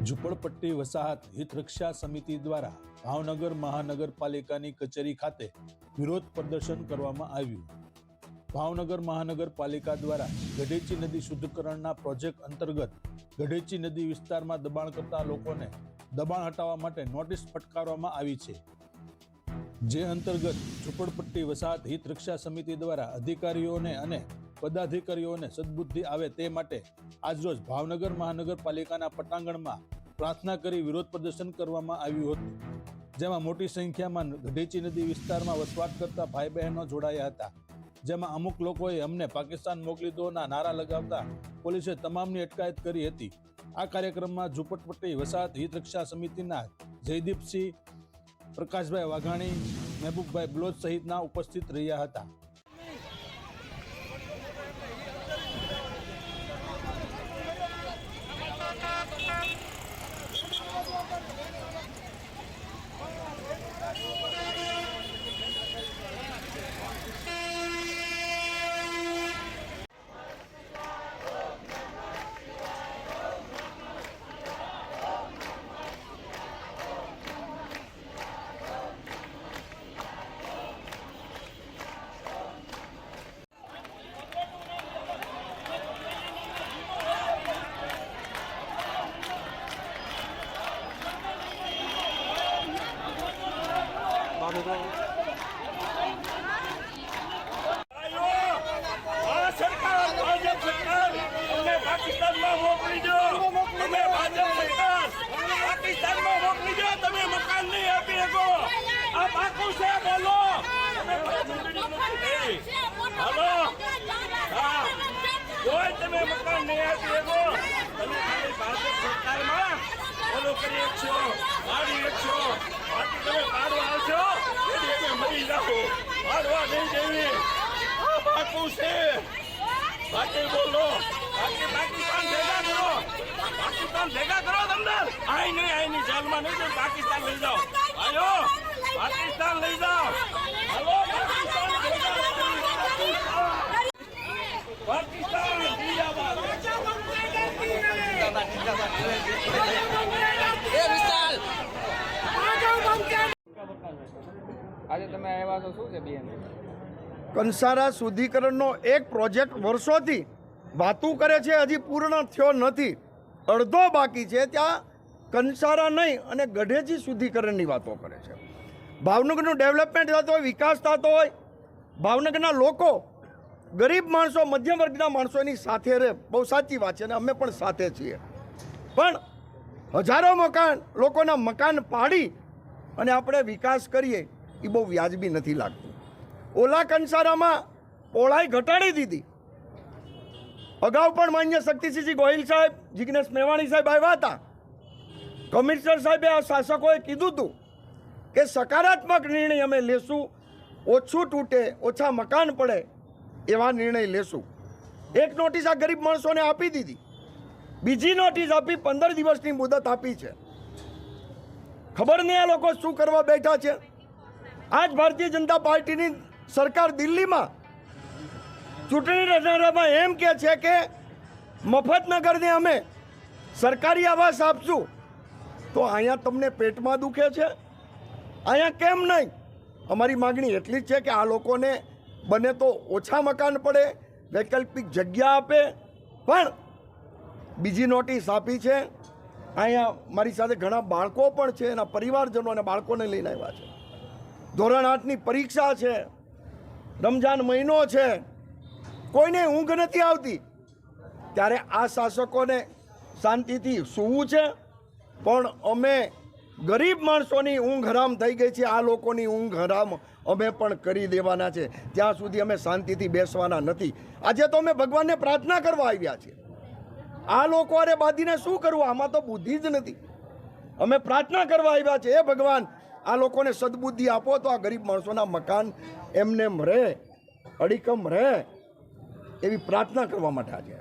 ઝુંપડપટ્ટી વસાહત હિત રક્ષા સમિતિ દ્વારા ભાવનગર મહાનગરપાલિકાની કચેરી ખાતે વિરોધ પ્રદર્શન કરવામાં આવ્યું। ભાવનગર મહાનગરપાલિકા દ્વારા ગઢેચી નદી શુદ્ધિકરણના પ્રોજેક્ટ અંતર્ગત ગઢેચી નદી વિસ્તારમાં દબાણ કરતા લોકોને દબાણ હટાવવા માટે નોટિસ ફટકારવામાં આવી છે, જે અંતર્ગત ઝુંપડપટ્ટી વસાહત હિત રક્ષા સમિતિ દ્વારા અધિકારીઓને અને પદાધિકારીઓને સદબુદ્ધિ આવે તે માટે આજરોજ ભાવનગર મહાનગરપાલિકાના પટાંગણમાં પ્રાર્થના કરી વિરોધ પ્રદર્શન કરવામાં આવ્યું હતું, જેમાં મોટી સંખ્યામાં ગઢેચી નદી વિસ્તારમાં વસવાટ કરતા ભાઈ બહેનો જોડાયા હતા, જેમાં અમુક લોકોએ અમને પાકિસ્તાન મોકલી દોના નારા લગાવતા પોલીસે તમામની અટકાયત કરી હતી। આ કાર્યક્રમમાં ઝુંપડપટ્ટી વસાહત હિત રક્ષા સમિતિના જયદીપસિંહ, પ્રકાશભાઈ વાઘાણી, મહેબૂબભાઈ બ્લોચ સહિતના ઉપસ્થિત રહ્યા હતા। પાકિસ્તાનમાં મોકલી દો, તમે ભાજપ સરકાર પાકિસ્તાનમાં મોકલી દો, તમે મકાન નહીં આપી શકો। આ પાકું છે, બોલો હાલો, હા કોઈ તમે મકાન નહીં આપી શકો, તમે ખાલી ભાજપ સરકારમાં બોલો કરી શકશો, પાડી શકશો, બાકી તમે પાડવા આવશો એટલે તમે મરી જાઓ, પાડવા નહીં દેવી। આ પાકું છે, બાકી બોલો, પાકિસ્તાન ભેગા કરો, પાકિસ્તાન ભેગા કરો, તમને આઈ નહીં જેલમાં નહીં તો પાકિસ્તાન લઈ જાઓ, આયો પાકિસ્તાન લઈ જાઓ, હાલો પાકિસ્તાન પાકિસ્તાન આજે તમે આવ્યા છો, શું છે બેન? કંસારા શુદ્ધિકરણનો એક પ્રોજેક્ટ વર્ષોથી વાતું કરે છે, હજી પૂર્ણ થયો નથી, અડધો બાકી છે। ત્યાં કંસારા નહીં અને ગઢેચી શુદ્ધિકરણની વાતો કરે છે। ભાવનગરનું ડેવલપમેન્ટ થતું હોય, વિકાસ થતો હોય, ભાવનગરના લોકો ગરીબ માણસો, મધ્યમ વર્ગના માણસો એની સાથે રહે, બહુ સાચી વાત છે અને અમે પણ સાથે છીએ, પણ હજારો લોકોના મકાન પાડી અને આપણે વિકાસ કરીએ એ બહુ વ્યાજબી નથી લાગતું। ઓલા કંસારામાં પહોળાઈ ઘટાડી દીધી। અગાઉ પણ માન્ય શક્તિસિંહ ગોહિલ સાહેબ, જિગ્નેશ મેવાણી સાહેબ આવ્યા હતા, કમિશનર સાહેબે આ શાસકોએ કીધું હતું કે સકારાત્મક નિર્ણય અમે લેશું, ઓછું તૂટે, ઓછા મકાન પડે એવા નિર્ણય લેશું। એક નોટિસ આ ગરીબ માણસોને આપી દીધી, બીજી નોટિસ આપી, 15 દિવસની મુદત આપી છે। ખબર નહીં આ લોકો શું કરવા બેઠા છે। આજ ભારતીય જનતા પાર્ટીની સરકાર દિલ્હીમાં ચૂંટણી રચનામાં એમ કહે છે કે મફતનગરને અમે સરકારી આવાસ આપશું, તો અહીંયા તમને પેટમાં દુખે છે, અહીંયા કેમ નહીં? અમારી માગણી એટલી જ છે કે આ લોકોને બને તો ઓછા મકાન પડે, વૈકલ્પિક જગ્યા આપે। પણ બીજી નોટિસ આપી છે, અહીંયા મારી સાથે ઘણા બાળકો પણ છે, એના પરિવારજનો અને બાળકોને લઈને આવ્યા છે। ધોરણ 8ની પરીક્ષા છે, રમજાન મહિનો છે, કોઈને ઊંઘ નથી આવતી, ત્યારે આ શાસકોને શાંતિથી સૂવું છે, પણ અમે ગરીબ માણસોની ઊંઘ હરામ થઈ ગઈ છે, આ લોકોની ઊંઘ હરામ અમે પણ કરી દેવાના છે, ત્યાં સુધી અમે શાંતિથી બેસવાના નથી। આજે તો અમે ભગવાનને પ્રાર્થના કરવા આવ્યા છીએ, આ લોકો અરે બાંધીને શું કરવું, આમાં તો બુદ્ધિ જ નથી। અમે પ્રાર્થના કરવા આવ્યા છે, એ ભગવાન આ લોકોને સદબુદ્ધિ આપો તો આ ગરીબ માણસોના મકાન એમને રહે, અડીકમ રહે, એવી પ્રાર્થના કરવા માટે આજે